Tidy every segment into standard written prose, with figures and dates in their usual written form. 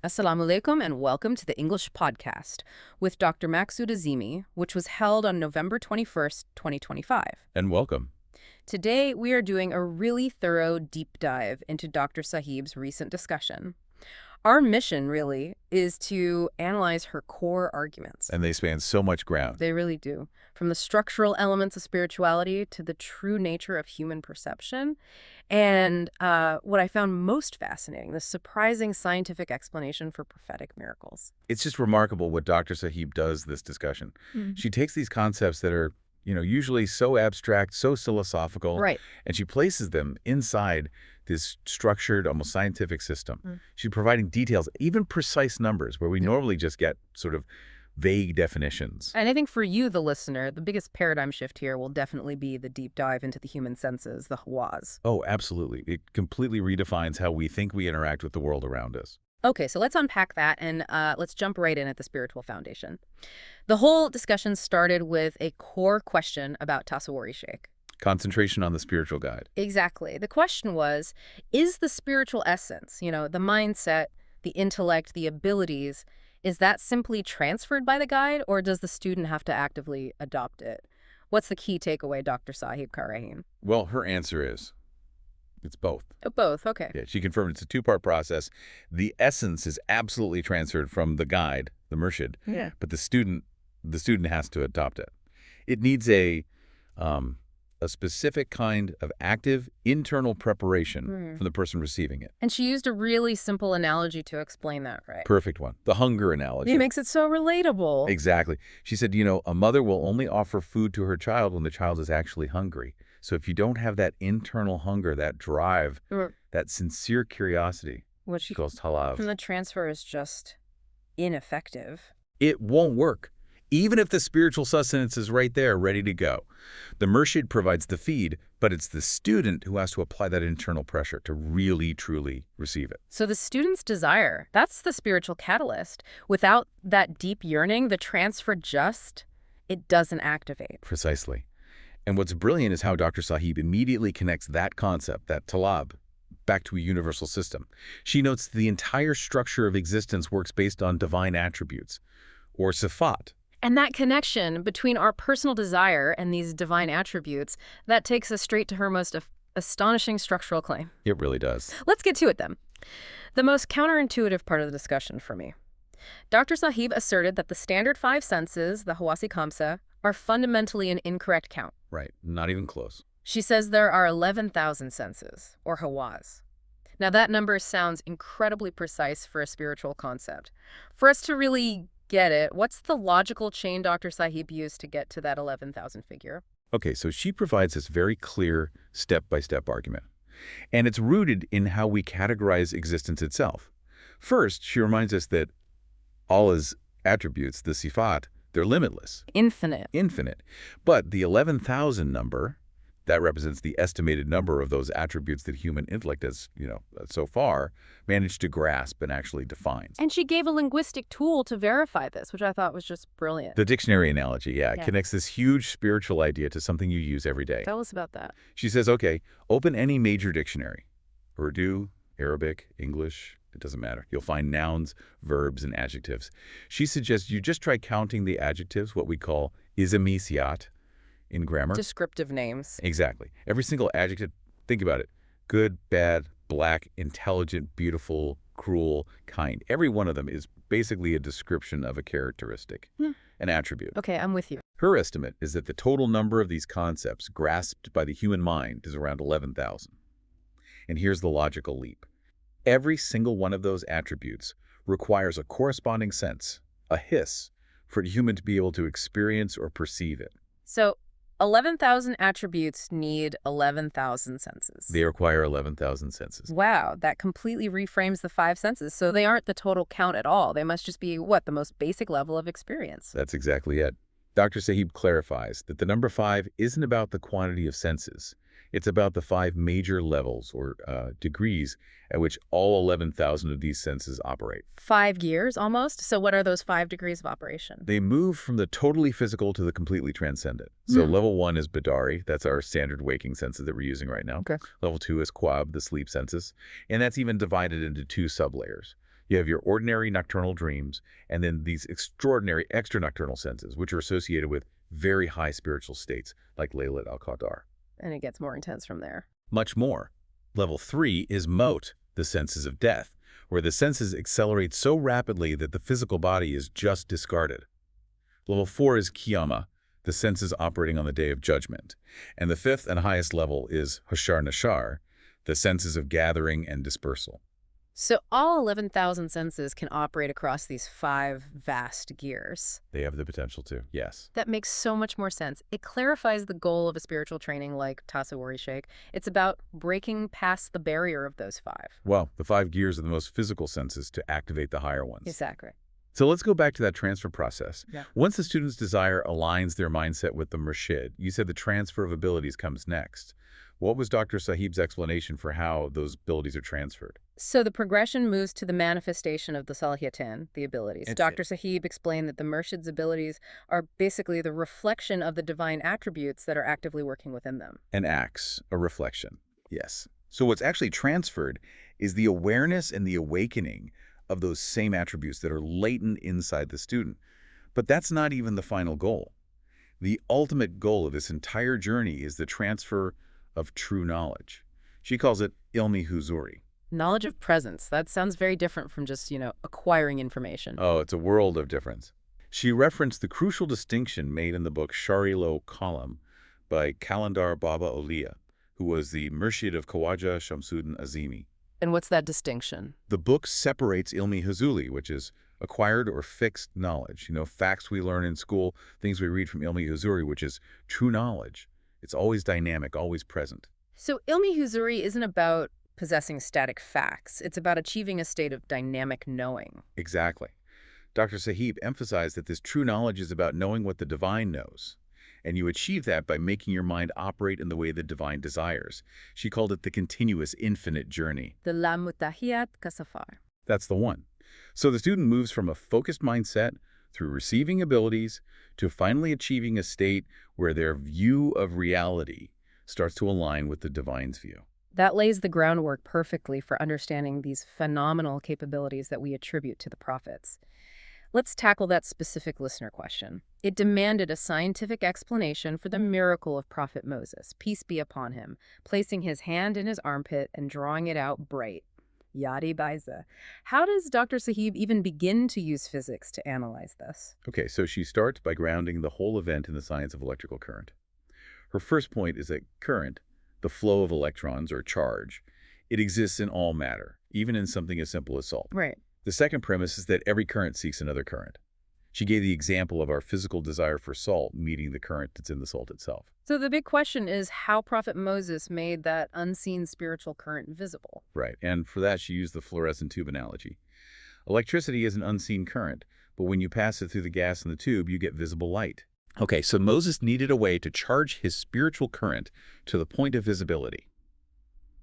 Assalamu alaikum and welcome to the English podcast with Dr. Maqsood Azeemi, which was held on November 21st, 2025. And welcome. Today, we are doing a really thorough deep dive into Dr. Sahib's recent discussion. Our mission, really, is to analyze her core arguments. And they span so much ground. They really do. From the structural elements of spirituality to the true nature of human perception. And what I found most fascinating, the surprising scientific explanation for prophetic miracles. It's just remarkable what Dr. Sahib does this discussion. She takes these concepts that are, usually so abstract, so philosophical, Right. and she places them inside this structured, almost scientific system. She's providing details, even precise numbers, where we normally just get sort of vague definitions. And I think for you, the listener, the biggest paradigm shift here will definitely be the deep dive into the human senses, the hawas. Oh, absolutely. It completely redefines how we think we interact with the world around us. Okay, so let's unpack that and let's jump right in at the spiritual foundation. The whole discussion started with a core question about Tasawwur-e-Shaikh. Concentration on the spiritual guide. Exactly. The question was, is the spiritual essence, the mindset, the intellect, the abilities, is that simply transferred by the guide, or does the student have to actively adopt it? What's the key takeaway, Dr. Sahib Karahim? Well, her answer is, it's both. Oh, both, okay. Yeah, she confirmed it's a two-part process. The essence is absolutely transferred from the guide, the murshid, but the student has to adopt it. It needs a specific kind of active internal preparation from the person receiving it. And she used a really simple analogy to explain that, right? Perfect one. The hunger analogy. It makes it so relatable. Exactly. She said, a mother will only offer food to her child when the child is actually hungry. So if you don't have that internal hunger, that drive, that sincere curiosity, what she calls talav, the transfer is just ineffective. it won't work. Even if the spiritual sustenance is right there, ready to go. The murshid provides the feed, but it's the student who has to apply that internal pressure to really, truly receive it. So the student's desire, that's the spiritual catalyst. Without that deep yearning, the transfer it doesn't activate. Precisely. And what's brilliant is how Dr. Sahib immediately connects that concept, that talab, back to a universal system. She notes the entire structure of existence works based on divine attributes, or sifat. And that connection between our personal desire and these divine attributes, that takes us straight to her most astonishing structural claim. It really does. Let's get to it then. The most counterintuitive part of the discussion for me. Dr. Sahib asserted that the standard 5 senses, the Hawasi Khamsa, are fundamentally an incorrect count. Right. Not even close. She says there are 11,000 senses, or hawas. Now that number sounds incredibly precise for a spiritual concept. For us to really get it, what's the logical chain Dr. Sahib used to get to that 11,000 figure? Okay, so she provides this very clear step-by-step argument. And it's rooted in how we categorize existence itself. First, she reminds us that Allah's attributes, the sifat, they're limitless. Infinite. Infinite. But the 11,000 number, that represents the estimated number of those attributes that human intellect has, so far, managed to grasp and actually define. And she gave a linguistic tool to verify this, which I thought was just brilliant. The dictionary analogy, connects this huge spiritual idea to something you use every day. Tell us about that. She says, okay, open any major dictionary. Urdu, Arabic, English, it doesn't matter. You'll find nouns, verbs, and adjectives. She suggests you just try counting the adjectives, what we call Azeemi in grammar. Descriptive names. Exactly. Every single adjective, think about it. Good, bad, black, intelligent, beautiful, cruel, kind. Every one of them is basically a description of a characteristic, an attribute. Okay, I'm with you. Her estimate is that the total number of these concepts grasped by the human mind is around 11,000. And here's the logical leap. Every single one of those attributes requires a corresponding sense, a hiss, for a human to be able to experience or perceive it. So 11,000 attributes need 11,000 senses. They require 11,000 senses. Wow, that completely reframes the 5 senses. So they aren't the total count at all. They must just be, the most basic level of experience. That's exactly it. Dr. Sahib clarifies that the number 5 isn't about the quantity of senses. It's about the 5 major levels or degrees at which all 11,000 of these senses operate. 5 gears almost? So what are those 5 degrees of operation? They move from the totally physical to the completely transcendent. So level 1 is Bidari. That's our standard waking senses that we're using right now. Okay. Level 2 is Quab, the sleep senses. And that's even divided into 2 sublayers. You have your ordinary nocturnal dreams, and then these extraordinary extra-nocturnal senses, which are associated with very high spiritual states, like Laylat al-Qadar. And it gets more intense from there. Much more. Level 3 is Mot, the senses of death, where the senses accelerate so rapidly that the physical body is just discarded. Level 4 is Qiyamah, the senses operating on the Day of Judgment. And the fifth and highest level is Hushar Nashar, the senses of gathering and dispersal. So all 11,000 senses can operate across these 5 vast gears. They have the potential to, yes. That makes so much more sense. It clarifies the goal of a spiritual training like Tasawwur-e-Shaikh. It's about breaking past the barrier of those 5. Well, the 5 gears are the most physical senses to activate the higher ones. Exactly. So let's go back to that transfer process. Yeah. Once the student's desire aligns their mindset with the murshid, you said the transfer of abilities comes next. What was Dr. Sahib's explanation for how those abilities are transferred? So the progression moves to the manifestation of the Salahiyatin, the abilities. That's Dr. it. Sahib explained that the Murshid's abilities are basically the reflection of the divine attributes that are actively working within them. An acts, a reflection. Yes. So what's actually transferred is the awareness and the awakening of those same attributes that are latent inside the student. But that's not even the final goal. The ultimate goal of this entire journey is the transfer of true knowledge. She calls it ilmi huzuri. Knowledge of presence. That sounds very different from just, acquiring information. Oh, it's a world of difference. She referenced the crucial distinction made in the book Shari-Lo Kalam by Kalandar Baba Oliya, who was the Murshid of Khawaja Shamsuddin Azeemi. And what's that distinction? The book separates ilmi huzuli, which is acquired or fixed knowledge. Facts we learn in school, things we read from ilmi huzuri, which is true knowledge. It's always dynamic, always present. So ilmi huzuri isn't about possessing static facts. It's about achieving a state of dynamic knowing. Exactly. Dr. Sahib emphasized that this true knowledge is about knowing what the divine knows. And you achieve that by making your mind operate in the way the divine desires. She called it the continuous infinite journey. The la mutahiyat kasafar. That's the one. So the student moves from a focused mindset through receiving abilities to finally achieving a state where their view of reality starts to align with the divine's view. That lays the groundwork perfectly for understanding these phenomenal capabilities that we attribute to the prophets. Let's tackle that specific listener question. It demanded a scientific explanation for the miracle of Prophet Moses, peace be upon him, placing his hand in his armpit and drawing it out bright. Yad-e-Baiza. How does Dr. Sahib even begin to use physics to analyze this? Okay, so she starts by grounding the whole event in the science of electrical current. Her first point is that current, the flow of electrons or charge, it exists in all matter, even in something as simple as salt. Right. The second premise is that every current seeks another current. She gave the example of our physical desire for salt meeting the current that's in the salt itself. So the big question is how Prophet Moses made that unseen spiritual current visible. Right, and for that she used the fluorescent tube analogy. Electricity is an unseen current, but when you pass it through the gas in the tube, you get visible light. Okay, so Moses needed a way to charge his spiritual current to the point of visibility.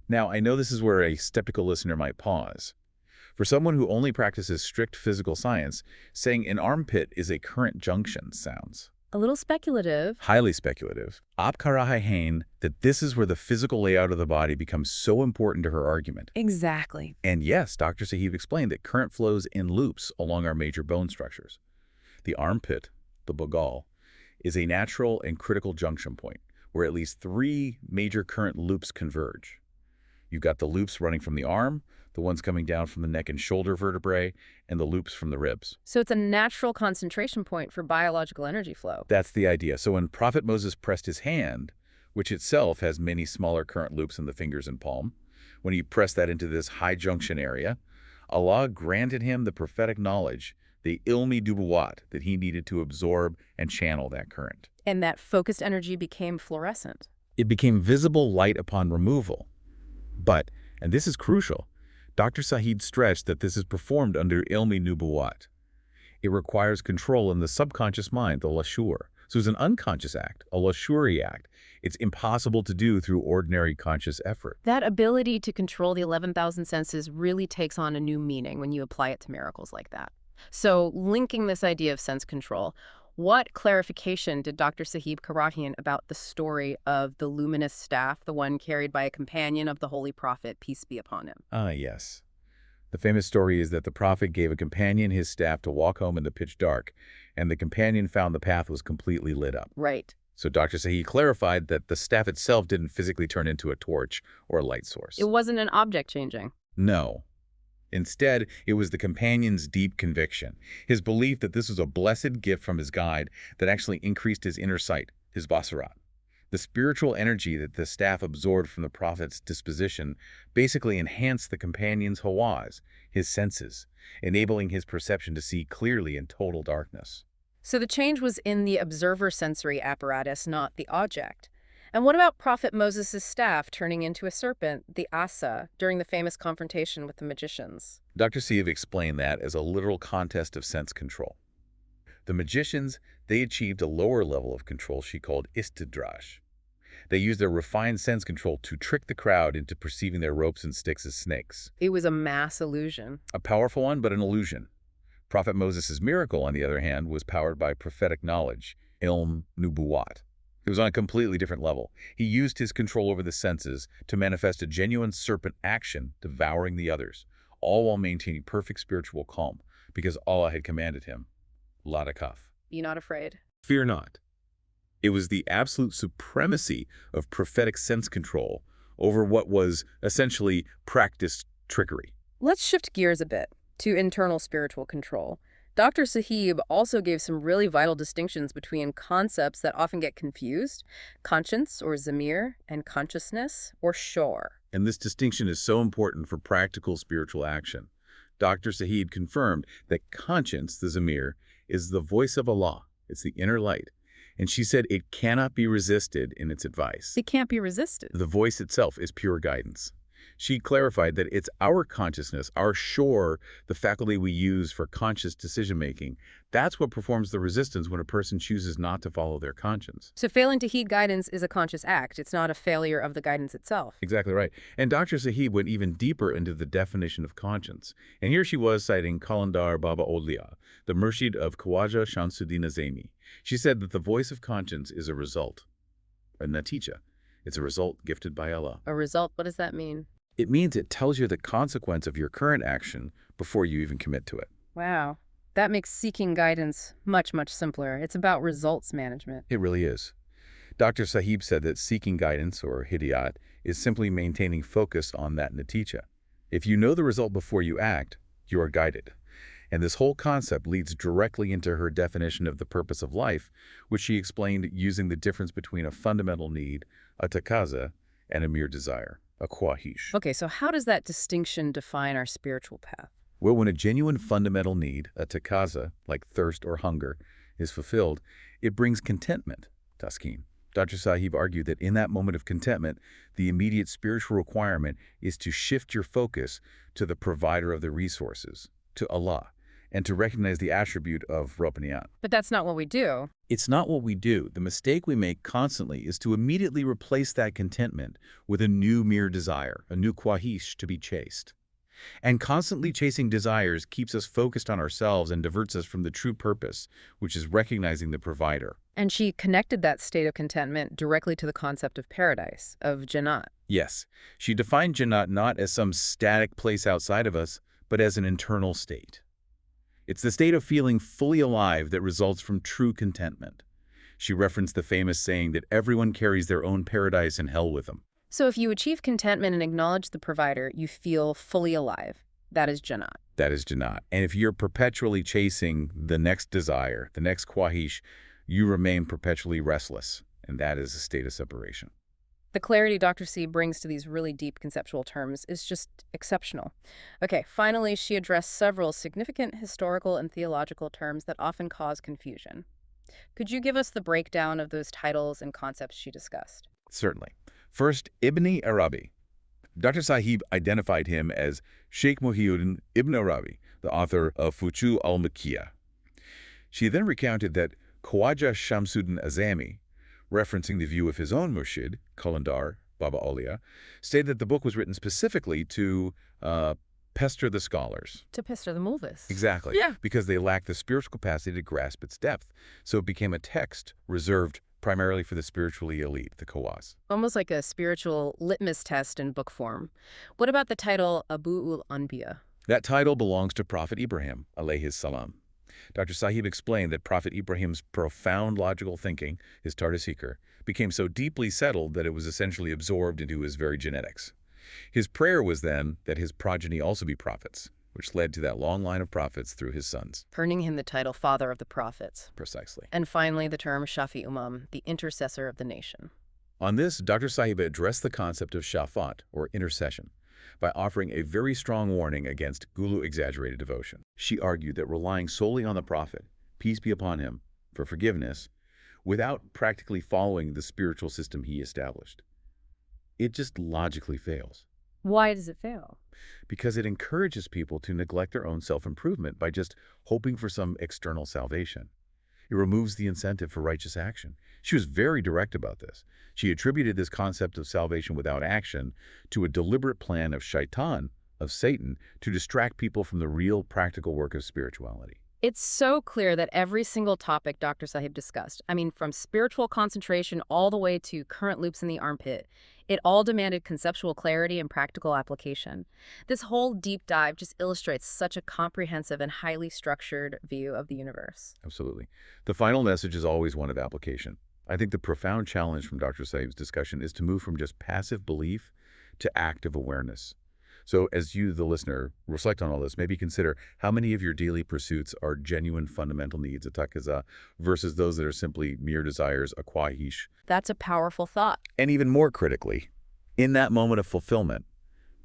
Now, I know this is where a skeptical listener might pause. For someone who only practices strict physical science, saying an armpit is a current junction sounds A little speculative. highly speculative. Hain that this is where the physical layout of the body becomes so important to her argument. Exactly. And yes, Dr. Sahib explained that current flows in loops along our major bone structures. The armpit, the bogal, is a natural and critical junction point where at least 3 major current loops converge. You've got the loops running from the arm, the ones coming down from the neck and shoulder vertebrae, and the loops from the ribs. So it's a natural concentration point for biological energy flow. That's the idea. So when Prophet Moses pressed his hand, which itself has many smaller current loops in the fingers and palm, when he pressed that into this high junction area, Allah granted him the prophetic knowledge, the ilmi dubuwat, that he needed to absorb and channel that current. And that focused energy became fluorescent. It became visible light upon removal. But, and this is crucial, Dr. Sahib stressed that this is performed under ilmi nubuwat. It requires control in the subconscious mind, the lashur. So it's an unconscious act, a lashuri act. It's impossible to do through ordinary conscious effort. That ability to control the 11,000 senses really takes on a new meaning when you apply it to miracles like that. So linking this idea of sense control, what clarification did Dr. Sahib Karahian about the story of the luminous staff, the one carried by a companion of the Holy Prophet, peace be upon him? Yes. The famous story is that the Prophet gave a companion his staff to walk home in the pitch dark, and the companion found the path was completely lit up. Right. So Dr. Sahi clarified that the staff itself didn't physically turn into a torch or a light It source. wasn't an object changing. No. Instead, it was the companion's deep conviction, his belief that this was a blessed gift from his guide that actually increased his inner sight, his basirat. The spiritual energy that the staff absorbed from the Prophet's disposition basically enhanced the companion's hawas, his senses, enabling his perception to see clearly in total darkness. So the change was in the observer sensory apparatus, not the object. And what about Prophet Moses' staff turning into a serpent, the Asa, during the famous confrontation with the magicians? Dr. Sieve explained that as a literal contest of sense control. The magicians, they achieved a lower level of control she called istidraj. They used their refined sense control to trick the crowd into perceiving their ropes and sticks as snakes. It was a mass illusion. A powerful one, but an illusion. Prophet Moses' miracle, on the other hand, was powered by prophetic knowledge, ilm nubuwat. It was on a completely different level. He used his control over the senses to manifest a genuine serpent action, devouring the others, all while maintaining perfect spiritual calm, because Allah had commanded him, La takaf. Be not afraid. Fear not. It was the absolute supremacy of prophetic sense control over what was essentially practiced trickery. Let's shift gears a bit to internal spiritual control. Dr. Sahib also gave some really vital distinctions between concepts that often get confused, conscience or zamir, and consciousness or shore. And this distinction is so important for practical spiritual action. Dr. Sahib confirmed that conscience, the zamir, is the voice of Allah. It's the inner light. And she said it cannot be resisted in its advice. It can't be resisted. The voice itself is pure guidance. She clarified that it's our consciousness, our shore, the faculty we use for conscious decision-making. That's what performs the resistance when a person chooses not to follow their conscience. So failing to heed guidance is a conscious act. It's not a failure of the guidance itself. Exactly right. And Dr. Sahib went even deeper into the definition of conscience. And here she was citing Qalandar Baba Aulia, the Murshid of Khawaja Shamsuddin Azeemi. She said that the voice of conscience is a result, a natija. It's a result gifted by Allah. A result, what does that mean? It means it tells you the consequence of your current action before you even commit to it. Wow. That makes seeking guidance much, much simpler. It's about results management. It really is. Dr. Sahib said that seeking guidance, or hidayat, is simply maintaining focus on that natija. If you know the result before you act, you are guided. And this whole concept leads directly into her definition of the purpose of life, which she explained using the difference between a fundamental need, a takaza, and a mere desire, a kwahish. Okay, so how does that distinction define our spiritual path? Well, when a genuine fundamental need, a takaza, like thirst or hunger, is fulfilled, it brings contentment, taskin. Dr. Sahib argued that in that moment of contentment, the immediate spiritual requirement is to shift your focus to the provider of the resources, to Allah, and to recognize the attribute of Robbaniyat. But that's not what we do. It's not what we do. The mistake we make constantly is to immediately replace that contentment with a new mere desire, a new kwahish to be chased. And constantly chasing desires keeps us focused on ourselves and diverts us from the true purpose, which is recognizing the provider. And she connected that state of contentment directly to the concept of paradise, of Jannat. Yes, she defined Jannat not as some static place outside of us, but as an internal state. It's the state of feeling fully alive that results from true contentment. She referenced the famous saying that everyone carries their own paradise and hell with them. So if you achieve contentment and acknowledge the provider, you feel fully alive. That is Jannat. That is Jannat. And if you're perpetually chasing the next desire, the next kwahish, you remain perpetually restless, and that is a state of separation. The clarity Dr. C brings to these really deep conceptual terms is just exceptional. Okay, finally, she addressed several significant historical and theological terms that often cause confusion. Could you give us the breakdown of those titles and concepts she discussed? Certainly. First, Ibn Arabi. Dr. Sahib identified him as Sheikh Muhyiddin Ibn Arabi, the author of Futuh al-Makkiyah. She then recounted that Khawaja Shamsuddin Azeemi, referencing the view of his own murshid, Qalandar Baba Aulia, stated that the book was written specifically to pester the scholars. To pester the mulvis. Exactly. Yeah. Because they lacked the spiritual capacity to grasp its depth. So it became a text reserved primarily for the spiritually elite, the Khawas. Almost like a spiritual litmus test in book form. What about the title Abu ul-Anbiya? That title belongs to Prophet Ibrahim, alayhis salam. Dr. Sahib explained that Prophet Ibrahim's profound logical thinking, his Tarz-e-Fikr, became so deeply settled that it was essentially absorbed into his very genetics. His prayer was then that his progeny also be prophets, which led to that long line of prophets through his sons. Earning him the title Father of the Prophets. Precisely. And finally, the term Shafi Umam, the intercessor of the nation. On this, Dr. Sahib addressed the concept of shafat, or intercession, by offering a very strong warning against gulu-exaggerated devotion. She argued that relying solely on the Prophet, peace be upon him, for forgiveness, without practically following the spiritual system he established, it just logically fails. Why does it fail? Because it encourages people to neglect their own self-improvement by just hoping for some external salvation. It removes the incentive for righteous action. She was very direct about this. She attributed this concept of salvation without action to a deliberate plan of shaitan, of Satan, to distract people from the real practical work of spirituality. It's so clear that every single topic Dr. Sahib discussed, I mean, from spiritual concentration all the way to current loops in the armpit, it all demanded conceptual clarity and practical application. This whole deep dive just illustrates such a comprehensive and highly structured view of the universe. Absolutely. The final message is always one of application. I think the profound challenge from Dr. Sahib's discussion is to move from just passive belief to active awareness. So as you, the listener, reflect on all this, maybe consider how many of your daily pursuits are genuine fundamental needs, a taqaza, versus those that are simply mere desires, a khwahish. That's a powerful thought. And even more critically, in that moment of fulfillment,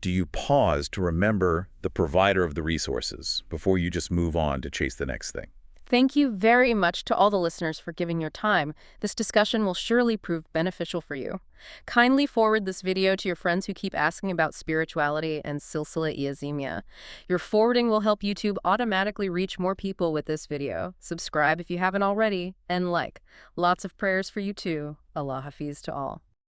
do you pause to remember the provider of the resources before you just move on to chase the next thing? Thank you very much to all the listeners for giving your time. This discussion will surely prove beneficial for you. Kindly forward this video to your friends who keep asking about spirituality and Silsila-e-Azeemiya. Your forwarding will help YouTube automatically reach more people with this video. Subscribe if you haven't already, and like. Lots of prayers for you too. Allah Hafiz to all.